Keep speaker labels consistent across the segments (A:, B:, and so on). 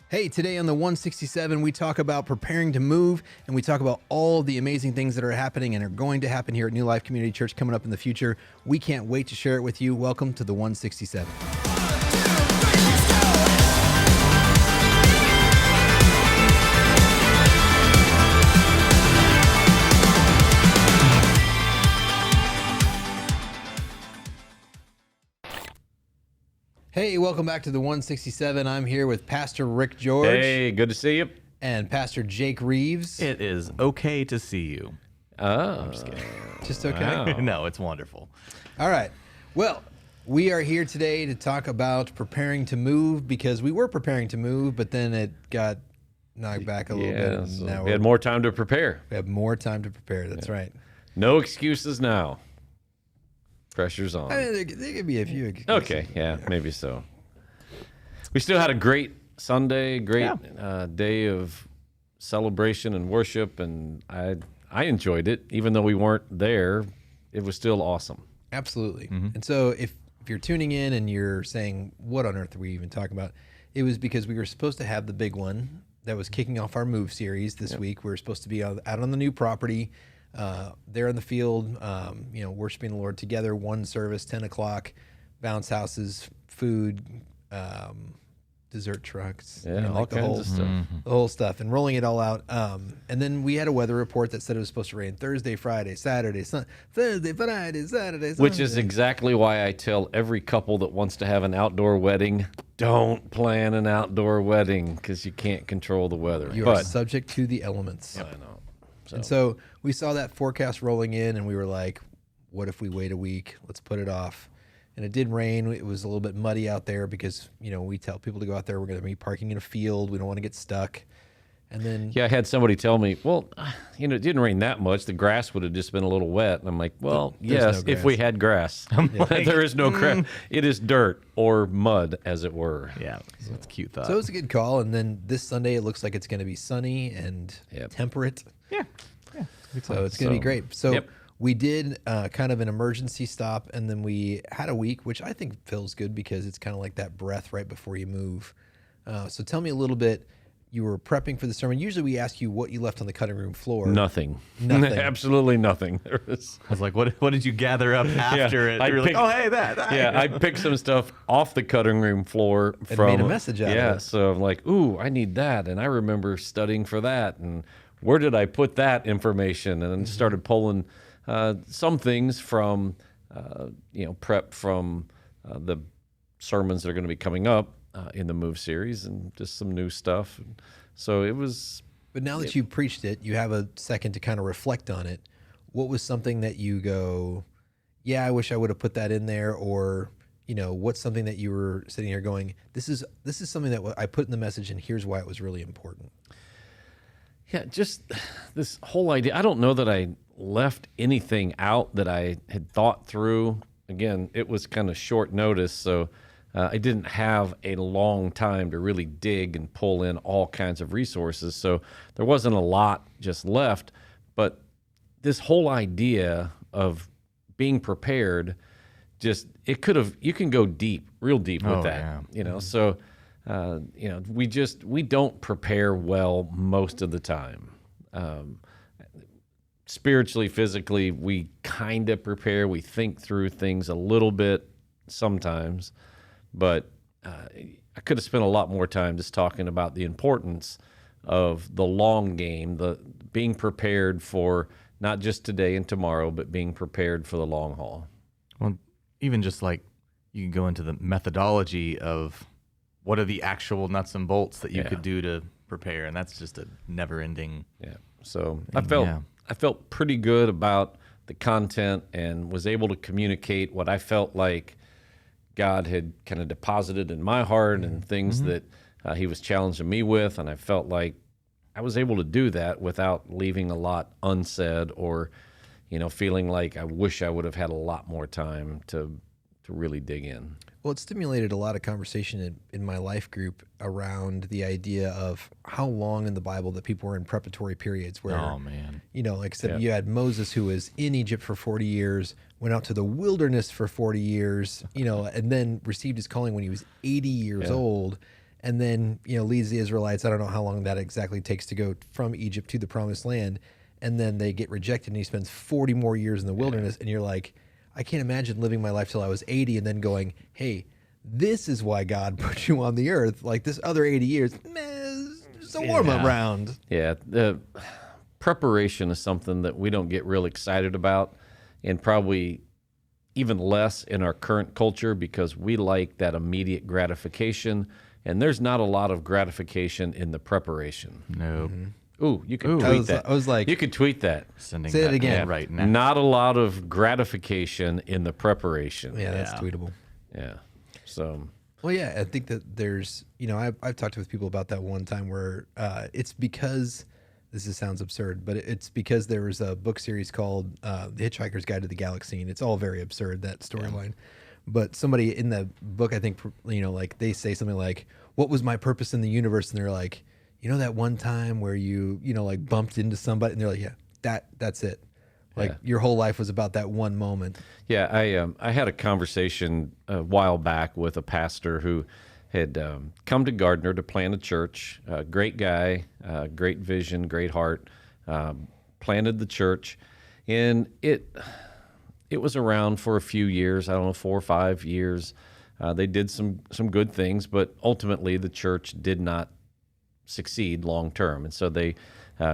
A: Hey, today on the 167, we talk about preparing to move, and we talk about all the amazing things that are happening and are going to happen here at New Life Community Church coming up in the future. We can't wait to share it with you. Welcome to the 167. Hey, welcome back to the 167. I'm here with Pastor Rick George.
B: Hey, good to see you.
A: And Pastor Jake Reeves.
C: It is okay to see you.
B: I'm
C: just kidding.
A: Just okay?
B: Wow.
C: No, it's wonderful.
A: All right. Well, we are here today to talk about preparing to move because we were preparing to move, but then it got knocked back a little bit. And
B: So
A: now
B: we had more time to prepare.
A: we have more time to prepare. That's right.
B: No excuses now. Pressure's on.
A: I mean, there could be a few excuses.
B: Okay, yeah, maybe so. We still had a great Sunday, great day of celebration and worship, and I enjoyed it. Even though we weren't there, it was still awesome.
A: Absolutely. And so if you're tuning in and you're saying, what on earth are we even talking about? It was because we were supposed to have the big one that was kicking off our move series this week. We were supposed to be out on the new property, there in the field, worshiping the Lord together, one service, 10 o'clock, bounce houses, food, dessert trucks,
B: All kinds of stuff.
A: the whole stuff, and rolling it all out. And then we had a weather report that said it was supposed to rain Thursday, Friday, Saturday, Thursday, Friday, Saturday, Sunday.
B: Which is exactly why I tell every couple that wants to have an outdoor wedding, don't plan an outdoor wedding because you can't control the weather.
A: You are subject to the elements.
B: I know.
A: And so we saw that forecast rolling in, and we were like, what if we wait a week? Let's put it off. And it did rain. It was a little bit muddy out there because, we tell people to go out there. We're going to be parking in a field. We don't want to get stuck. And then...
B: Yeah, I had somebody tell me, well, it didn't rain that much. The grass would have just been a little wet. And I'm like, well, yes,
A: no
B: if we had grass. There is no grass. It is dirt or mud, as it were.
C: Yeah, that's a cute thought.
A: So it was a good call. And then this Sunday, it looks like it's going to be sunny and temperate.
C: Yeah.
A: So it's going to be great. So we did kind of an emergency stop, and then we had a week, which I think feels good because it's kind of like that breath right before you move. So tell me a little bit. You were prepping for the sermon. Usually we ask you what you left on the cutting room floor.
B: Nothing. Absolutely nothing.
C: I was like, what did you gather up after it? You were like, oh, hey, that.
B: I picked some stuff off the cutting room floor
A: and made a message out of it.
B: Yeah, so I'm like, ooh, I need that. And I remember studying for that. And where did I put that information? And then started pulling some things from, prep from the sermons that are going to be coming up in the Move series and just some new stuff. So it was...
A: But now that you preached it, you have a second to kind of reflect on it. What was something that you go, yeah, I wish I would have put that in there? Or, what's something that you were sitting here going, this is something that I put in the message and here's why it was really important?
B: Yeah, just this whole idea. I don't know that I left anything out that I had thought through. Again, it was kind of short notice, so I didn't have a long time to really dig and pull in all kinds of resources. So there wasn't a lot just left. But this whole idea of being prepared, you can go deep, real deep with that.
C: Yeah.
B: So... we don't prepare well most of the time. Spiritually, physically, we kind of prepare. We think through things a little bit sometimes, but I could have spent a lot more time just talking about the importance of the long game, the being prepared for not just today and tomorrow, but being prepared for the long haul.
C: Well, even just like you can go into the methodology of what are the actual nuts and bolts that you could do to prepare, and that's just a never-ending.
B: Yeah. So
C: thing.
B: I felt pretty good about the content and was able to communicate what I felt like God had kind of deposited in my heart and things that He was challenging me with, and I felt like I was able to do that without leaving a lot unsaid or, feeling like I wish I would have had a lot more time to really dig in.
A: Well, it stimulated a lot of conversation in my life group around the idea of how long in the Bible that people were in preparatory periods where, like I said, you had Moses who was in Egypt for 40 years, went out to the wilderness for 40 years, and then received his calling when he was 80 years old. and then leads the Israelites. I don't know how long that exactly takes to go from Egypt to the Promised Land, and then they get rejected, and he spends 40 more years in the wilderness. And you're like, I can't imagine living my life till I was 80 and then going, hey, this is why God put you on the earth. Like this other 80 years, it's a warm-up round.
B: Yeah, the preparation is something that we don't get real excited about, and probably even less in our current culture, because we like that immediate gratification, and there's not a lot of gratification in the preparation.
C: No.
A: Mm-hmm.
B: Ooh, you could tweet that.
A: I was like,
B: you could tweet that.
A: Say it again.
C: Right now.
B: Not a lot of gratification in the preparation.
A: Yeah, that's tweetable.
B: Yeah. So.
A: Well, yeah, I think that there's, I've talked with people about that one time where it's because, sounds absurd, but it's because there was a book series called The Hitchhiker's Guide to the Galaxy, and it's all very absurd, that storyline. But somebody in the book, I think, like they say something like, what was my purpose in the universe? And they're like, that one time where you, like bumped into somebody, and they're like, yeah, that's it. Like your whole life was about that one moment.
B: Yeah, I had a conversation a while back with a pastor who had come to Gardner to plant a church. Great guy, great vision, great heart. Planted the church, and it was around for a few years. I don't know, 4 or 5 years. They did some good things, but ultimately the church did not succeed long term, and so they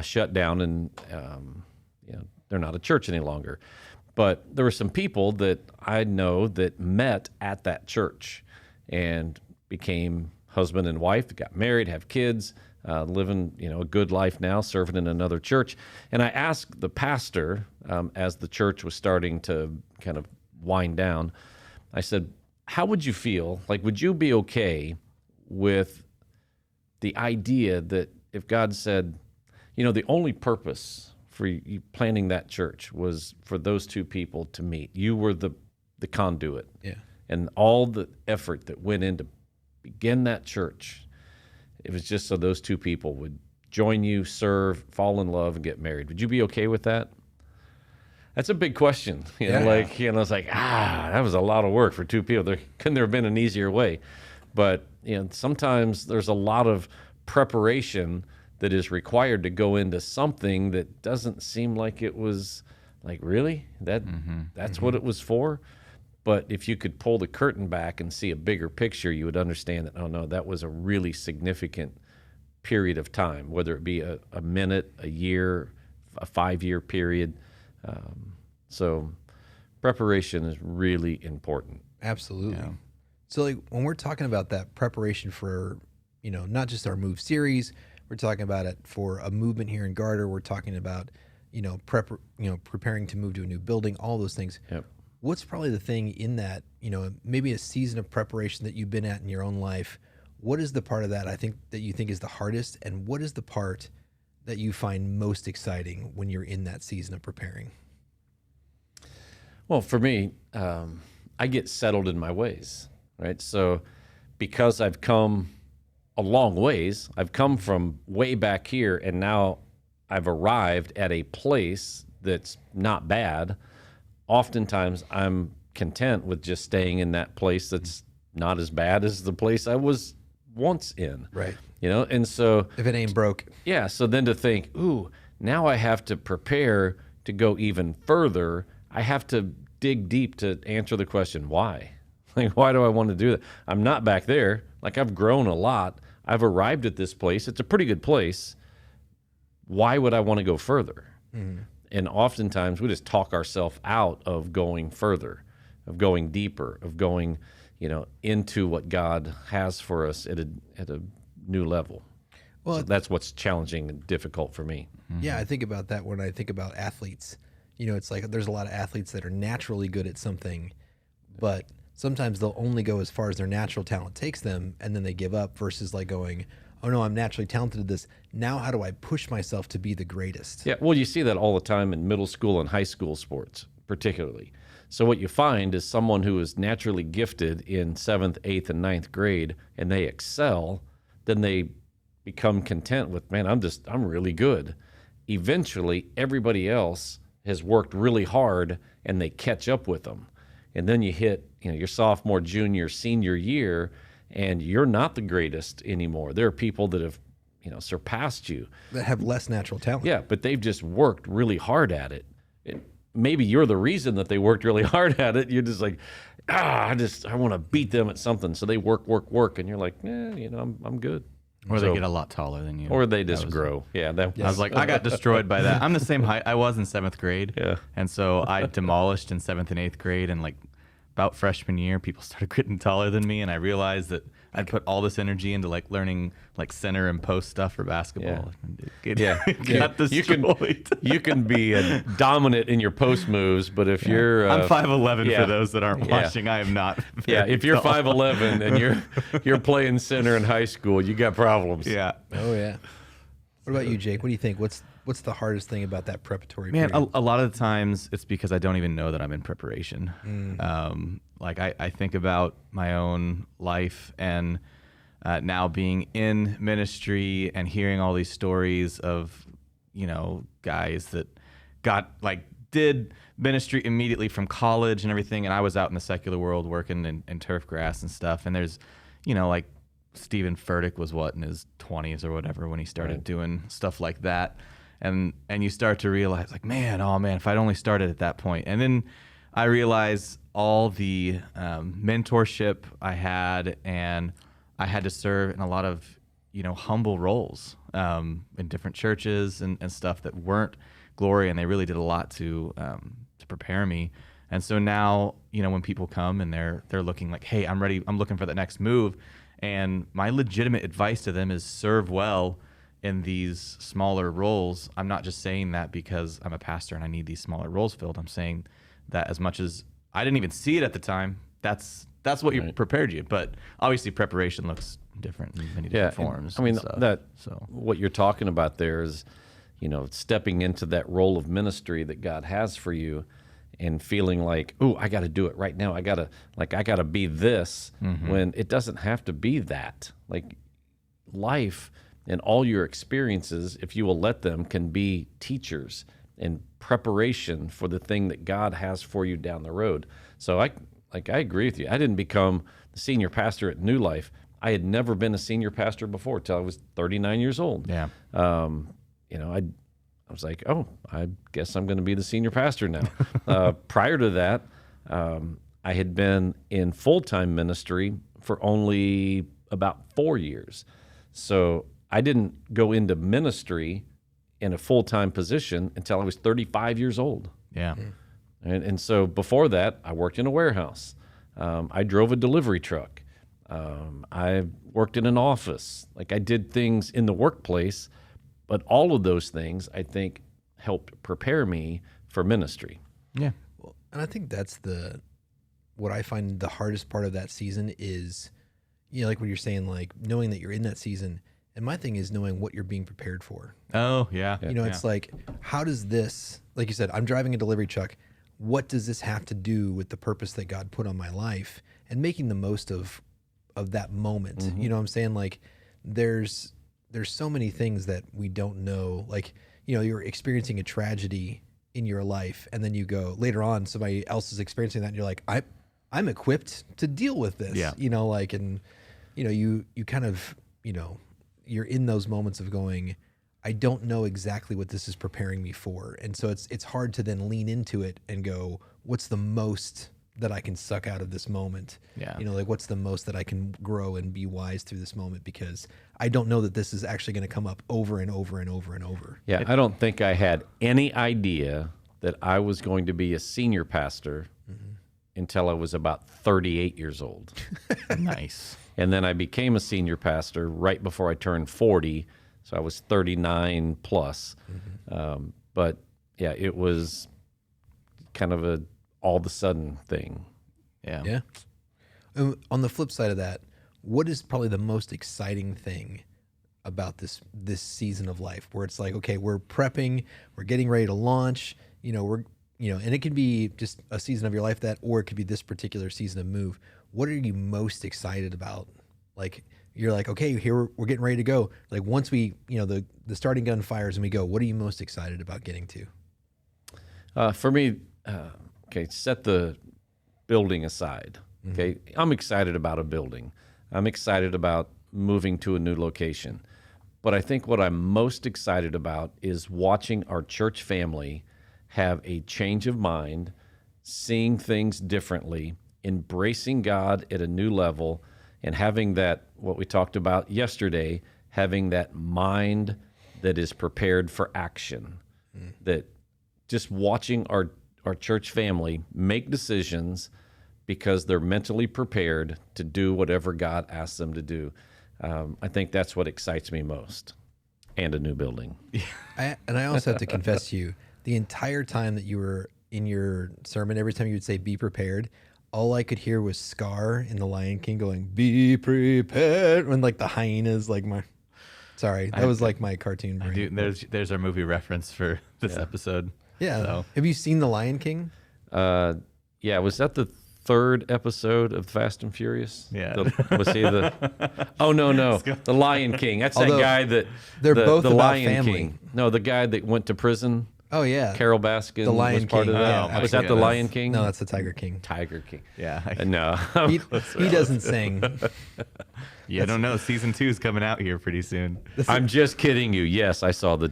B: shut down, and they're not a church any longer. But there were some people that I know that met at that church and became husband and wife, got married, have kids, living a good life now, serving in another church. And I asked the pastor, as the church was starting to kind of wind down, I said, how would you feel? Like, would you be okay with the idea that if God said, the only purpose for you planning that church was for those two people to meet. You were the conduit.
A: Yeah.
B: And all the effort that went into begin that church, it was just so those two people would join you, serve, fall in love, and get married. Would you be okay with that? That's a big question. It's like, that was a lot of work for two people. Couldn't there have been an easier way? But, sometimes there's a lot of preparation that is required to go into something that doesn't seem like it was like, really? That's what it was for? But if you could pull the curtain back and see a bigger picture, you would understand that, oh no, that was a really significant period of time, whether it be a minute, a year, a 5-year period. So preparation is really important.
A: Absolutely. Yeah. So like when we're talking about that preparation for, not just our Move series, we're talking about it for a movement here in Gardner. We're talking about, preparing to move to a new building, all those things.
B: Yep.
A: What's probably the thing in that, maybe a season of preparation that you've been at in your own life? What is the part of that that you think is the hardest? And what is the part that you find most exciting when you're in that season of preparing?
B: Well, for me, I get settled in my ways, right? So because I've come a long ways, I've come from way back here, and now I've arrived at a place that's not bad. Oftentimes I'm content with just staying in that place that's not as bad as the place I was once in.
A: Right.
B: And so
A: if it ain't broke.
B: Yeah. So then to think, ooh, now I have to prepare to go even further. I have to dig deep to answer the question, why? Like, why do I want to do that? I'm not back there. Like, I've grown a lot. I've arrived at this place. It's a pretty good place. Why would I want to go further? Mm-hmm. And oftentimes we just talk ourselves out of going further, of going deeper, of going, into what God has for us at a new level. Well, so that's what's challenging and difficult for me.
A: Mm-hmm. Yeah, I think about that when I think about athletes. It's like there's a lot of athletes that are naturally good at something, but sometimes they'll only go as far as their natural talent takes them, and then they give up, versus like going, oh no, I'm naturally talented at this. Now how do I push myself to be the greatest?
B: Yeah, well, you see that all the time in middle school and high school sports, particularly. So what you find is someone who is naturally gifted in 7th, 8th, and 9th grade, and they excel, then they become content with, man, I'm really good. Eventually, everybody else has worked really hard, and they catch up with them. And then you hit, your sophomore, junior, senior year, and you're not the greatest anymore. There are people that have, surpassed you.
A: That have less natural talent.
B: Yeah, but they've just worked really hard at it. Maybe you're the reason that they worked really hard at it. You're just like, I want to beat them at something. So they work, and you're like, I'm good.
C: Or they get a lot taller than you.
B: Or they just grow. Yeah.
C: I was like, I got destroyed by that. I'm the same height I was in 7th grade.
B: Yeah.
C: And so I demolished in 7th and 8th grade. And like about freshman year, people started getting taller than me. And I realized that I'd put all this energy into like learning like center and post stuff for basketball. Got destroyed.
B: You can be dominant in your post moves, but if you're...
C: I'm 5'11" for those that aren't watching. I am not
B: if you're 5'11" and you're playing center in high school, you got problems.
C: Yeah.
A: Oh, yeah. What about you, Jake? What do you think? What's the hardest thing about that preparatory
C: Man,
A: period?
C: a lot of the times it's because I don't even know that I'm in preparation. Like I think about my own life and now being in ministry and hearing all these stories of, guys that did ministry immediately from college and everything. And I was out in the secular world working in turf grass and stuff. And there's, like Stephen Furtick was in his 20s or whatever when he started doing stuff like that. And you start to realize like, man, if I'd only started at that point. And then I realized all the mentorship I had, and I had to serve in a lot of, humble roles in different churches and stuff that weren't glory, and they really did a lot to prepare me. And so now, when people come and they're looking like, hey, I'm ready, I'm looking for the next move, and my legitimate advice to them is serve well in these smaller roles. I'm not just saying that because I'm a pastor and I need these smaller roles filled. I'm saying that as much as I didn't even see it at the time, that's what you prepared you. But obviously preparation looks different in many different forms.
B: I mean,
C: so
B: what you're talking about there is, stepping into that role of ministry that God has for you and feeling like, oh, I got to do it right now. I got to be this, when it doesn't have to be that. Like life and all your experiences, if you will let them, can be teachers and preparation for the thing that God has for you down the road. So I agree with you. I didn't become the senior pastor at New Life. I had never been a senior pastor before till I was 39 years old.
C: Yeah.
B: I was like, oh, I guess I'm going to be the senior pastor now. Prior to that, I had been in full-time ministry for only about 4 years. So I didn't go into ministry in a full-time position until I was 35 years old.
C: Yeah.
B: And so before that, I worked in a warehouse. I drove a delivery truck. I worked in an office. Like I did things in the workplace, but all of those things, I think, helped prepare me for ministry.
C: Yeah.
A: Well, and I think that's what I find the hardest part of that season is, like what you're saying, like knowing that you're in that season. And my thing is knowing what you're being prepared for.
C: Oh, yeah.
A: It's like, how does this, like you said, I'm driving a delivery truck. What does this have to do with the purpose that God put on my life and making the most of that moment?
B: Mm-hmm.
A: You know what I'm saying? Like there's so many things that we don't know. Like, you're experiencing a tragedy in your life and then you go later on, somebody else is experiencing that and you're like, I'm equipped to deal with this.
C: Yeah.
A: You kind of, you're in those moments of going, I don't know exactly what this is preparing me for. And so it's hard to then lean into it and go, what's the most that I can suck out of this moment?
C: Yeah.
A: What's the most that I can grow and be wise through this moment? Because I don't know that this is actually going to come up over and over and over and over.
B: Yeah, I don't think I had any idea that I was going to be a senior pastor until I was about 38 years old.
C: Nice.
B: And then I became a senior pastor right before I turned 40, so I was 39 plus. But yeah, it was kind of a all of a sudden thing.
A: Yeah. On the flip side of that, what is probably the most exciting thing about this season of life, where it's like, okay, we're prepping, we're getting ready to launch, and it could be just a season of your life or it could be this particular season of move. What are you most excited about? Like, you're like, okay, here we're getting ready to go. Like once we, the starting gun fires and we go, what are you most excited about getting to?
B: For me, okay, set the building aside. Okay, I'm excited about a building. I'm excited about moving to a new location. But I think what I'm most excited about is watching our church family have a change of mind, seeing things differently, embracing God at a new level, and having that, what we talked about yesterday, having that mind that is prepared for action. That just watching our church family make decisions because they're mentally prepared to do whatever God asks them to do. I think that's what excites me most. And a new building.
A: I also have to confess to you, the entire time that you were in your sermon, every time you would say "be prepared," all I could hear was Scar in The Lion King going "be prepared" when like the hyenas like my. Sorry, that was like my cartoon brain.
C: There's our movie reference for this episode.
A: Yeah.
C: So.
A: Have you seen The Lion King?
B: Yeah. Was that the third episode of Fast and Furious?
C: Yeah.
B: Was he the? Oh no, the Lion King. That's
A: Although
B: that guy that
A: they're both
B: the
A: about
B: Lion
A: family.
B: King. No, the guy that went to prison.
A: Oh yeah,
B: Carol Baskin
A: The Lion
B: was part
A: King.
B: of that.
A: Yeah,
B: Was that the
C: goodness.
B: Lion King?
A: No, that's the Tiger King.
B: Tiger King.
C: Yeah.
B: No.
A: He doesn't sing.
C: I don't know. Season 2 is coming out here pretty soon.
B: I'm just kidding you. Yes, I saw the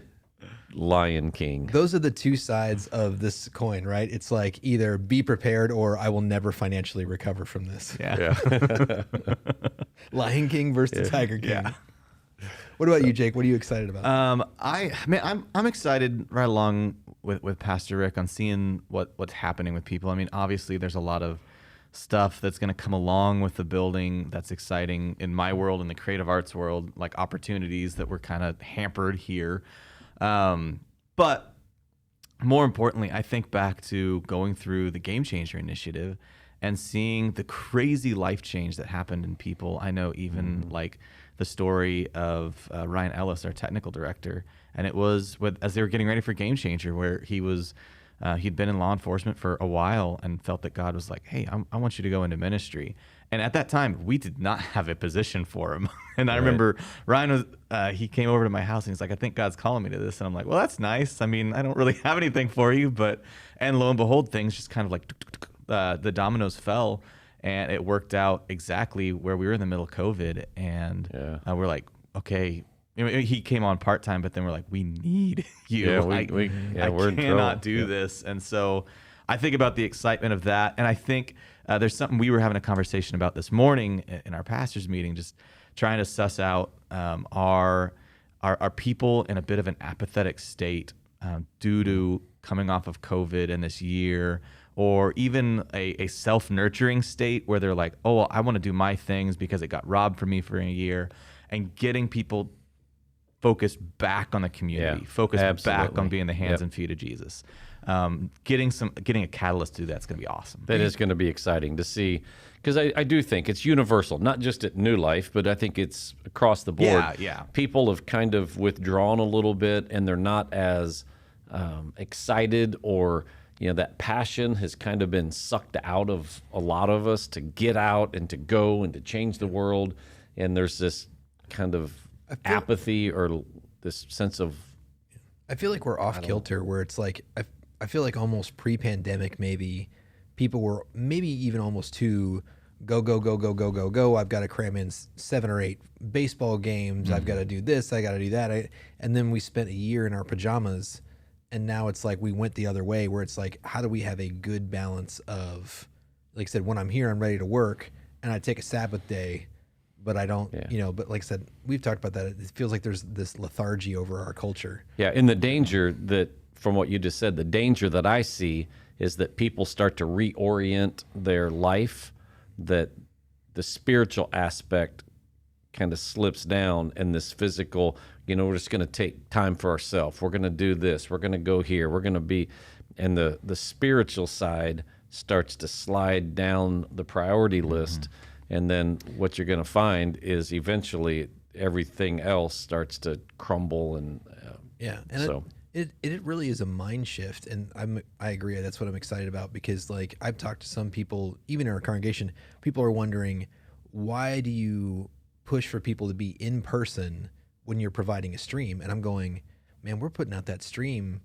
B: Lion King.
A: Those are the two sides of this coin, right? It's like either be prepared or I will never financially recover from this.
C: Yeah.
A: Lion King versus Tiger King.
C: Yeah.
A: What about you, Jake? What are you excited about?
C: I'm excited right along with Pastor Rick on seeing what's happening with people. I mean, obviously there's a lot of stuff that's going to come along with the building that's exciting in my world, in the creative arts world, like opportunities that were kind of hampered here. But more importantly, I think back to going through the Game Changer initiative and seeing the crazy life change that happened in people. I know even like the story of Ryan Ellis, our technical director, and it was as they were getting ready for Game Changer, where he was he'd been in law enforcement for a while and felt that God was like, hey, I want you to go into ministry. And at that time, we did not have a position for him. And I remember Ryan he came over to my house and he's like, I think God's calling me to this. And I'm like, well, that's nice. I mean, I don't really have anything for you, and lo and behold, things just kind of like the dominoes fell. And it worked out exactly where we were in the middle of COVID. And we're like, okay. He came on part-time, but then we're like, we need you.
B: Yeah,
C: I cannot do this. And so I think about the excitement of that. And I think there's something we were having a conversation about this morning in our pastor's meeting, just trying to suss out are people in a bit of an apathetic state due to coming off of COVID and this year, or even a self-nurturing state where they're like, oh, well, I want to do my things because it got robbed from me for a year, and getting people focused back on the community, focused back on being the hands and feet of Jesus. Getting a catalyst to do that's going to be awesome.
B: That is going to be exciting to see, because I do think it's universal, not just at New Life, but I think it's across the board.
C: Yeah.
B: People have kind of withdrawn a little bit, and they're not as excited, or that passion has kind of been sucked out of a lot of us to get out and to go and to change the world. And there's this kind of apathy or this sense of,
A: I feel like we're off kilter, where it's like I feel like almost pre-pandemic maybe people were maybe even almost too go. I've got to cram in 7 or 8 baseball games. I've got to do this. I got to do that. And then we spent a year in our pajamas, and now it's like we went the other way, where it's like, how do we have a good balance of, like I said, when I'm here, I'm ready to work, and I take a Sabbath day, but I don't, but like I said, we've talked about that. It feels like there's this lethargy over our culture.
B: Yeah, and the danger that, from what you just said, the danger that I see is that people start to reorient their life, that the spiritual aspect kind of slips down, and this physical, we're just going to take time for ourselves. We're going to do this. We're going to go here. We're going to be, and the spiritual side starts to slide down the priority list. And then what you're going to find is eventually everything else starts to crumble. And
A: so it really is a mind shift, and I agree. That's what I'm excited about, because like I've talked to some people, even in our congregation, people are wondering, why do you push for people to be in person when you're providing a stream? And I'm going, man, we're putting out that stream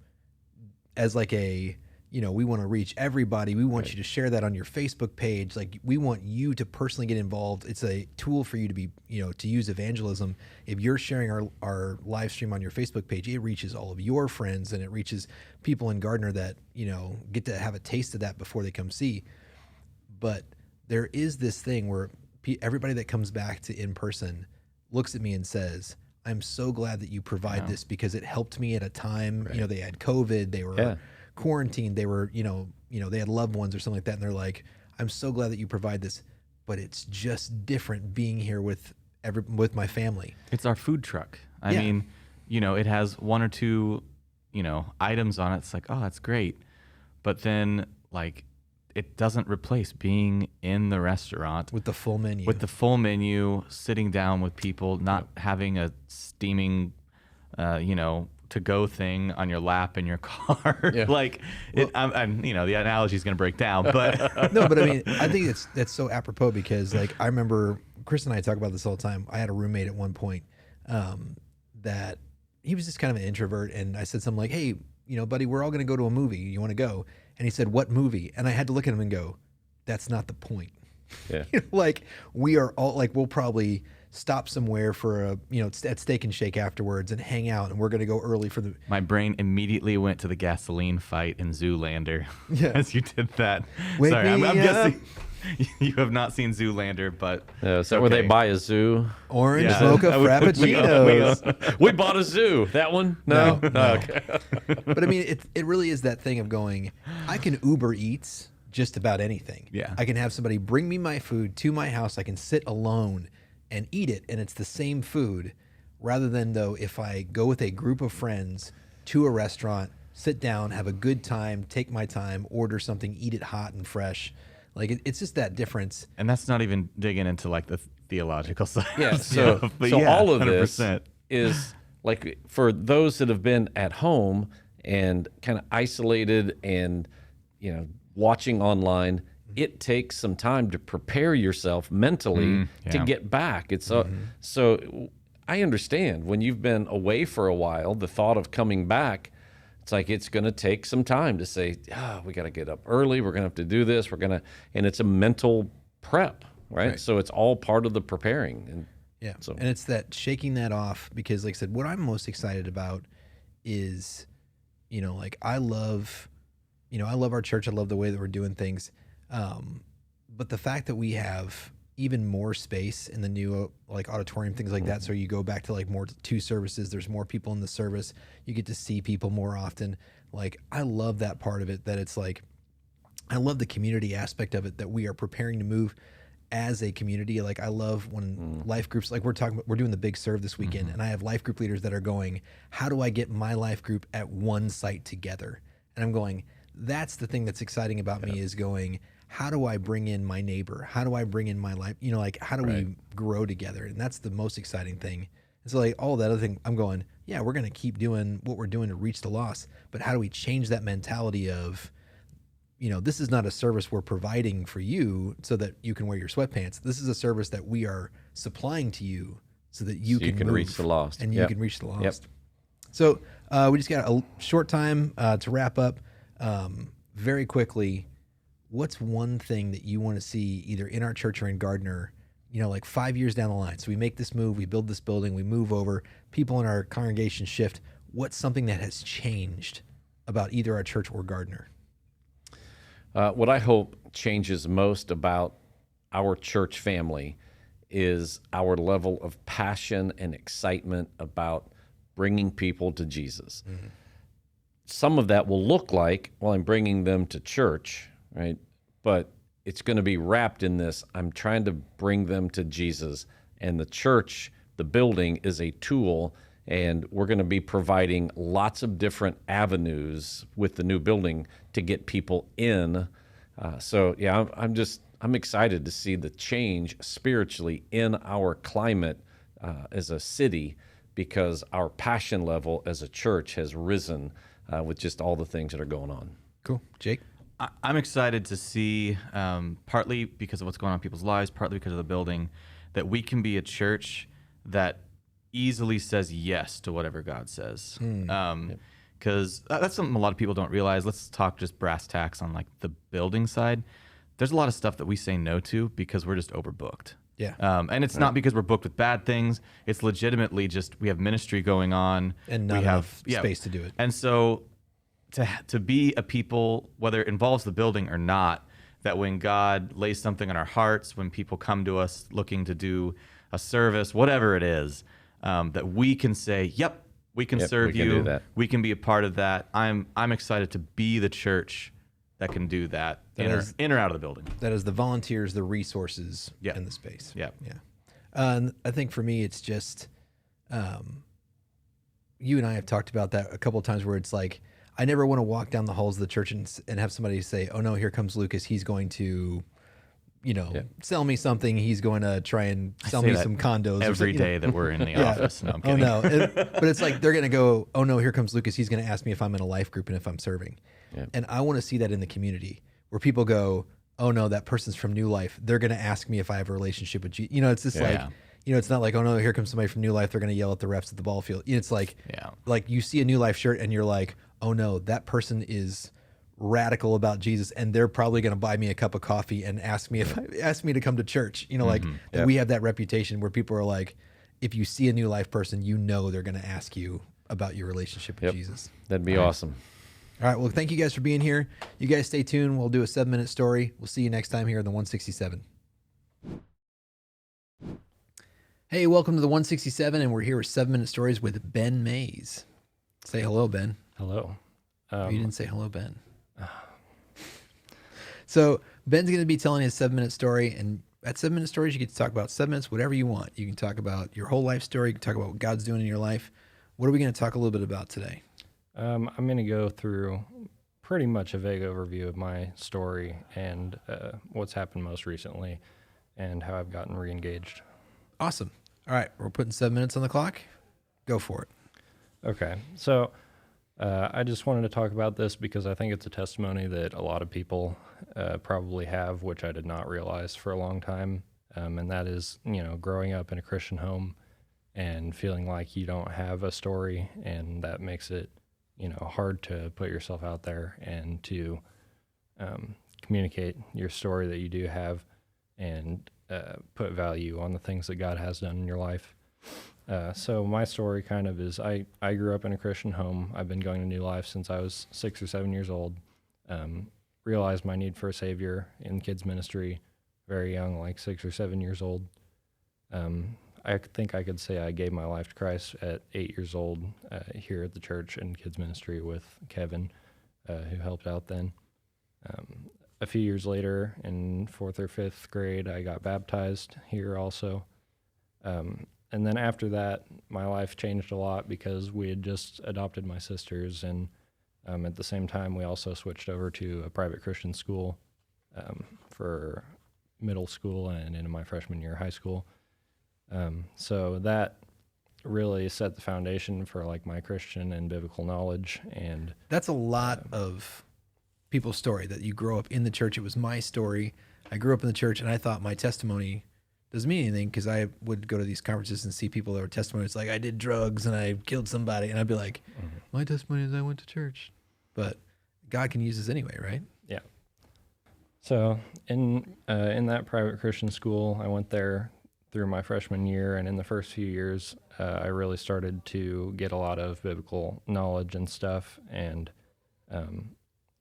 A: as like a we want to reach everybody. We want you to share that on your Facebook page. Like, we want you to personally get involved. It's a tool for you to be, to use evangelism. If you're sharing our live stream on your Facebook page, it reaches all of your friends, and it reaches people in Gardner that, get to have a taste of that before they come see. But there is this thing where everybody that comes back to in person looks at me and says, I'm so glad that you provide this, because it helped me at a time, they had COVID, they were quarantined, they were, they had loved ones or something like that. And they're like, I'm so glad that you provide this, but it's just different being here with my family.
C: It's our food truck. I mean, it has one or two, items on it. It's like, oh, that's great. But then like, it doesn't replace being in the restaurant
A: with the full menu.
C: Sitting down with people, not having a steaming, to-go thing on your lap in your car. Like, I'm the analogy is going to break down, but
A: no, but I mean, I think that's so apropos, because like, I remember Chris and I talk about this all the time. I had a roommate at one point that he was just kind of an introvert, and I said something like, hey, buddy, we're all going to go to a movie. You want to go? And he said, what movie? And I had to look at him and go, that's not the point.
B: Yeah.
A: Like, we are all like, we'll probably stop somewhere for at Steak and Shake afterwards and hang out, and we're going to go early for the...
C: My brain immediately went to the gasoline fight in Zoolander as you did that.
A: Wake
C: Sorry, I'm
A: me
C: guessing you have not seen Zoolander, but...
B: Is that where they buy a zoo?
A: Orange mocha frappuccinos.
B: We bought a zoo. That one? No. Okay.
A: But I mean, it really is that thing of going, I can Uber Eats just about anything.
C: Yeah.
A: I can have somebody bring me my food to my house. I can sit alone and eat it, and it's the same food, rather than, though, if I go with a group of friends to a restaurant, sit down, have a good time, take my time, order something, eat it hot and fresh. Like, it's just that difference.
C: And that's not even digging into like the theological side.
B: Yeah. So all of 100%. This is like, for those that have been at home and kind of isolated and, watching online, it takes some time to prepare yourself mentally to get back. It's so I understand when you've been away for a while, the thought of coming back, it's like, it's going to take some time to say, we got to get up early. We're going to have to do this. And it's a mental prep, right? So it's all part of the preparing. And
A: and it's that shaking that off, because like I said, what I'm most excited about is, like, I love our church. I love the way that we're doing things. But the fact that we have even more space in the new like auditorium, things like that. So you go back to like more 2 services. There's more people in the service. You get to see people more often. Like, I love that part of it, that it's like, I love the community aspect of it, that we are preparing to move as a community. Like, I love when life groups, like we're doing the big serve this weekend, and I have life group leaders that are going, how do I get my life group at one site together? And I'm going, that's the thing that's exciting about me, is going, how do I bring in my neighbor? How do I bring in my life? Like, how do we grow together? And that's the most exciting thing. And so, like, all that other thing, I'm going, we're going to keep doing what we're doing to reach the lost, but how do we change that mentality of, this is not a service we're providing for you so that you can wear your sweatpants. This is a service that we are supplying to you so that you can
B: reach the lost.
A: And you can reach the lost. So we just got a short time to wrap up. Very quickly, what's one thing that you want to see either in our church or in Gardner, like 5 years down the line? So we make this move, we build this building, we move over, people in our congregation shift. What's something that has changed about either our church or Gardner?
B: What I hope changes most about our church family is our level of passion and excitement about bringing people to Jesus. Some of that will look like, well, I'm bringing them to church, right? But it's going to be wrapped in this, I'm trying to bring them to Jesus. And the church, the building, is a tool, and we're going to be providing lots of different avenues with the new building to get people in. I'm excited to see the change spiritually in our climate as a city, because our passion level as a church has risen with just all the things that are going on.
A: Cool. Jake?
C: I'm excited to see, partly because of what's going on in people's lives, partly because of the building, that we can be a church that easily says yes to whatever God says. because that's something a lot of people don't realize. Let's talk just brass tacks on like the building side. There's a lot of stuff that we say no to because we're just overbooked.
A: Yeah.
C: And it's not because we're booked with bad things. It's legitimately just we have ministry going on.
A: And not enough space to do it.
C: And so to be a people, whether it involves the building or not, that when God lays something on our hearts, when people come to us looking to do a service, whatever it is, that we can say, yep, we can serve
B: we can
C: you.
B: do that.
C: We can be a part of that. I'm excited to be the church that can do that in or out of the building.
A: That is the volunteers, the resources,
C: Yeah.
A: and the space.
C: Yeah.
A: Yeah. And I think for me, it's just, you and I have talked about that a couple of times where it's like, I never want to walk down the halls of the church and have somebody say, oh no, here comes Lucas. He's going to, sell me something. He's going to try and sell me some condos.
C: Every day that we're in the office. No, I'm kidding.
A: Oh no. But it's like, they're going to go, oh no, here comes Lucas. He's going to ask me if I'm in a life group and if I'm serving.
B: Yeah.
A: And I want to see that in the community where people go, oh no, that person's from New Life. They're going to ask me if I have a relationship with Jesus. It's just it's not like, oh no, here comes somebody from New Life. They're going to yell at the refs at the ball field. It's like, like you see a New Life shirt and you're like, oh no, that person is radical about Jesus, and they're probably going to buy me a cup of coffee and ask me to come to church. We have that reputation where people are like, if you see a New Life person, they're going to ask you about your relationship with Jesus.
B: That'd be awesome.
A: All right. Well, thank you guys for being here. You guys stay tuned. We'll do a 7-minute story. We'll see you next time here on the 167. Hey, welcome to the 167, and we're here with 7-minute stories with Ben Mays. Say hello, Ben.
D: Hello.
A: You didn't say hello, Ben. So Ben's going to be telling his 7-minute story, and at 7-minute stories, you get to talk about 7 minutes, whatever you want. You can talk about your whole life story. You can talk about what God's doing in your life. What are we going to talk a little bit about today?
D: I'm going to go through pretty much a vague overview of my story and what's happened most recently and how I've gotten re-engaged.
A: Awesome. All right. We're putting 7 minutes on the clock. Go for it.
D: Okay. So I just wanted to talk about this because I think it's a testimony that a lot of people probably have, which I did not realize for a long time. And that is, growing up in a Christian home and feeling like you don't have a story, and that makes it, hard to put yourself out there and to communicate your story that you do have and put value on the things that God has done in your life. So my story kind of is I grew up in a Christian home. I've been going to New Life since I was 6 or 7 years old. Realized my need for a Savior in kids ministry very young, like 6 or 7 years old. I think I could say I gave my life to Christ at 8 years old here at the church in kids ministry with Kevin, who helped out then. A few years later, in 4th or 5th grade, I got baptized here also. And then after that, my life changed a lot because we had just adopted my sisters, and at the same time, we also switched over to a private Christian school for middle school and into my freshman year of high school. So that really set the foundation for like my Christian and biblical knowledge. And
A: that's a lot of people's story, that you grow up in the church. It was my story. I grew up in the church, and I thought my testimony doesn't mean anything because I would go to these conferences and see people that were testimonies like I did drugs and I killed somebody, and I'd be like, my testimony is I went to church. But God can use this anyway, right?
D: Yeah. So in that private Christian school, I went there through my freshman year, and in the first few years, I really started to get a lot of biblical knowledge and stuff. And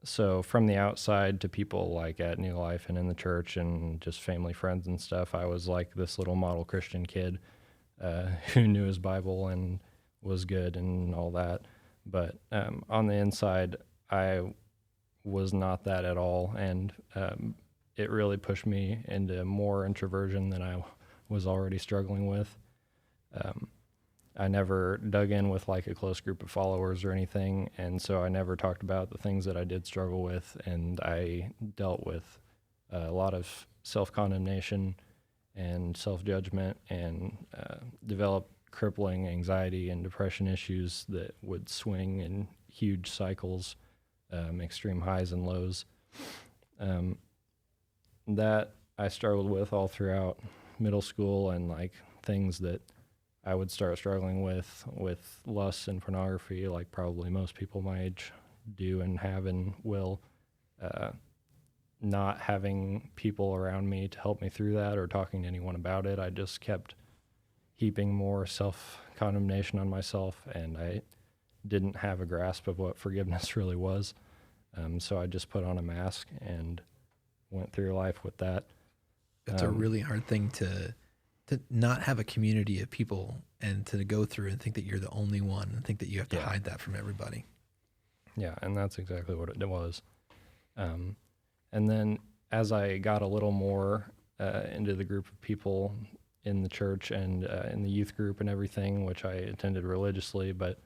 D: so from the outside to people like at New Life and in the church and just family friends and stuff, I was like this little model Christian kid who knew his Bible and was good and all that. But on the inside, I was not that at all. And it really pushed me into more introversion than I was already struggling with. I never dug in with like a close group of followers or anything, and so I never talked about the things that I did struggle with, and I dealt with a lot of self-condemnation and self-judgment, and developed crippling anxiety and depression issues that would swing in huge cycles, extreme highs and lows. That I struggled with all throughout middle school, and like things that I would start struggling with lust and pornography, like probably most people my age do and have and will. Not having people around me to help me through that or talking to anyone about it, I just kept heaping more self-condemnation on myself, and I didn't have a grasp of what forgiveness really was. So I just put on a mask and went through life with that.
A: It's a really hard thing to not have a community of people and to go through and think that you're the only one and think that you have to hide that from everybody.
D: Yeah, and that's exactly what it was. And then as I got a little more into the group of people in the church and in the youth group and everything, which I attended religiously, but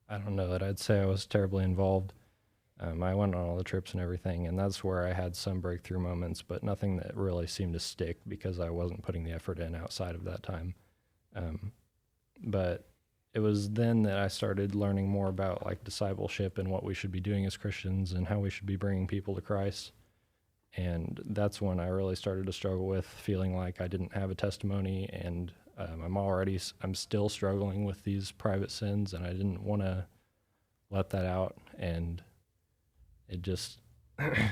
D: I don't know that I'd say I was terribly involved. I went on all the trips and everything, and that's where I had some breakthrough moments, but nothing that really seemed to stick because I wasn't putting the effort in outside of that time. But it was then that I started learning more about like discipleship and what we should be doing as Christians and how we should be bringing people to Christ. And that's when I really started to struggle with feeling like I didn't have a testimony, and I'm still struggling with these private sins, and I didn't want to let that out. And it just, I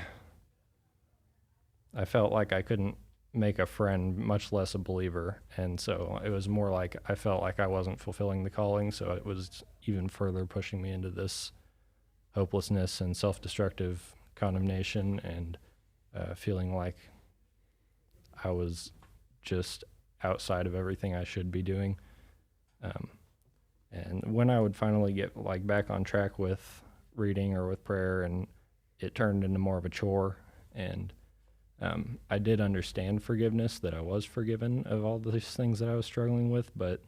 D: felt like I couldn't make a friend, much less a believer. And so it was more like I felt like I wasn't fulfilling the calling. So it was even further pushing me into this hopelessness and self-destructive condemnation, and feeling like I was just outside of everything I should be doing. And when I would finally get like back on track with reading or with prayer, and it turned into more of a chore, and I did understand forgiveness, that I was forgiven of all these things that I was struggling with, but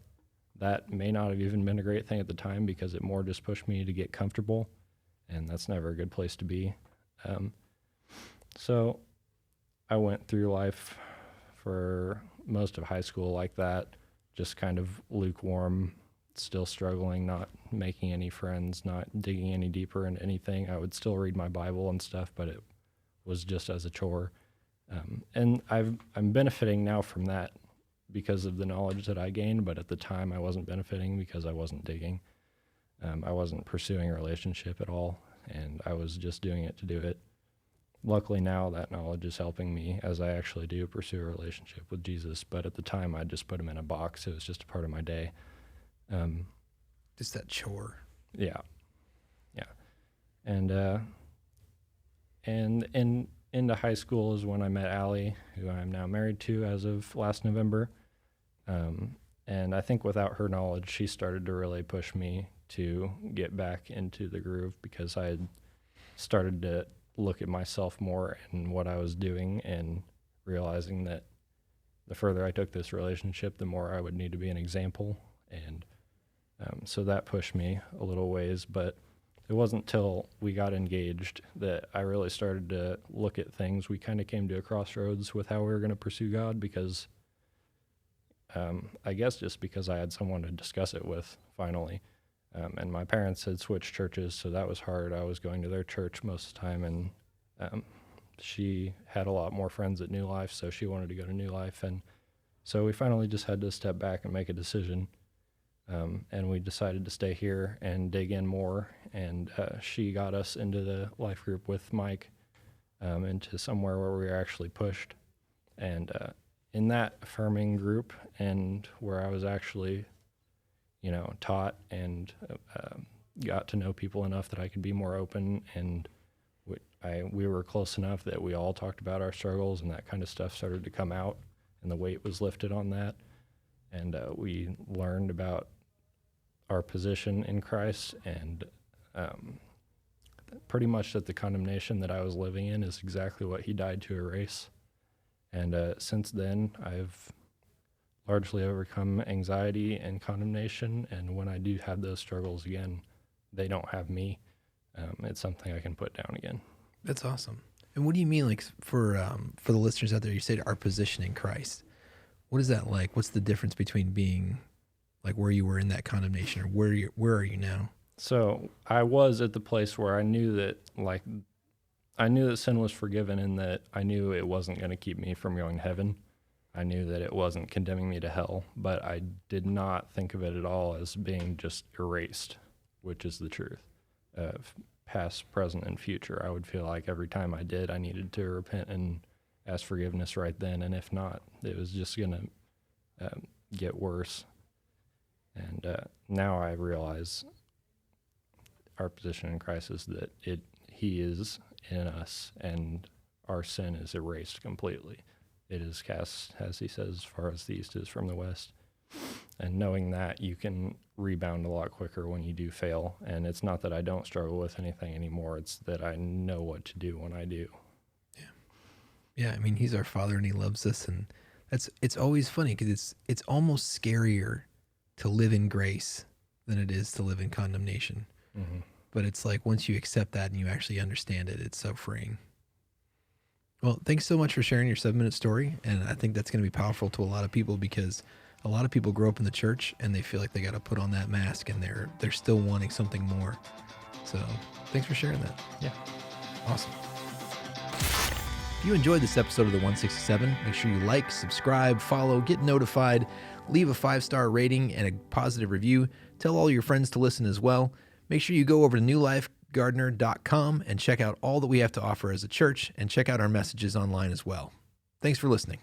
D: that may not have even been a great thing at the time because it more just pushed me to get comfortable, and that's never a good place to be. So I went through life for most of high school like that, just kind of lukewarm, still struggling, not making any friends, not digging any deeper into anything. I would still read my Bible and stuff, but it was just as a chore. And I'm benefiting now from that because of the knowledge that I gained, but at the time I wasn't benefiting because I wasn't digging. I wasn't pursuing a relationship at all, and I was just doing it to do it. Luckily now that knowledge is helping me as I actually do pursue a relationship with Jesus, but at the time I just put him in a box. It was just a part of my day.
A: Just that chore.
D: Yeah. And into high school is when I met Allie, who I'm now married to as of last November. And I think without her knowledge, she started to really push me to get back into the groove because I had started to look at myself more and what I was doing, and realizing that the further I took this relationship, the more I would need to be an example. And so that pushed me a little ways, but it wasn't till we got engaged that I really started to look at things. We kind of came to a crossroads with how we were going to pursue God because I guess just because I had someone to discuss it with finally. And my parents had switched churches, so that was hard. I was going to their church most of the time, and she had a lot more friends at New Life, so she wanted to go to New Life. And so we finally just had to step back and make a decision. And we decided to stay here and dig in more. And she got us into the life group with Mike, into somewhere where we were actually pushed. And in that affirming group, and where I was actually taught and got to know people enough that I could be more open, and we were close enough that we all talked about our struggles, and that kind of stuff started to come out, and the weight was lifted on that, and we learned about our position in Christ, and pretty much that the condemnation that I was living in is exactly what he died to erase. And since then, I've largely overcome anxiety and condemnation, and when I do have those struggles again, they don't have me. It's something I can put down again.
A: That's awesome. And what do you mean, like, for the listeners out there, you said our position in Christ. What is that like? What's the difference between being like where you were in that condemnation, or where are you now?
D: So I was at the place where I knew that sin was forgiven, and that I knew it wasn't going to keep me from going to heaven. I knew that it wasn't condemning me to hell, but I did not think of it at all as being just erased, which is the truth of past, present, and future. I would feel like every time I did, I needed to repent and ask forgiveness right then, and if not, it was just going to get worse. And now I realize our position in Christ is that He is in us, and our sin is erased completely. It is cast, as He says, as far as the east is from the west. And knowing that, you can rebound a lot quicker when you do fail. And it's not that I don't struggle with anything anymore. It's that I know what to do when I do.
A: Yeah, I mean, He's our Father and He loves us, and it's always funny because it's almost scarier to live in grace than it is to live in condemnation.
D: Mm-hmm.
A: But it's like once you accept that and you actually understand it, it's so freeing. Well, thanks so much for sharing your 7-minute story, and I think that's going to be powerful to a lot of people because a lot of people grow up in the church and they feel like they got to put on that mask, and they're still wanting something more. So thanks for sharing that.
D: Yeah.
A: Awesome. If you enjoyed this episode of the 167, make sure you like, subscribe, follow, get notified, leave a 5-star rating and a positive review. Tell all your friends to listen as well. Make sure you go over to newlifegardener.com and check out all that we have to offer as a church, and check out our messages online as well. Thanks for listening.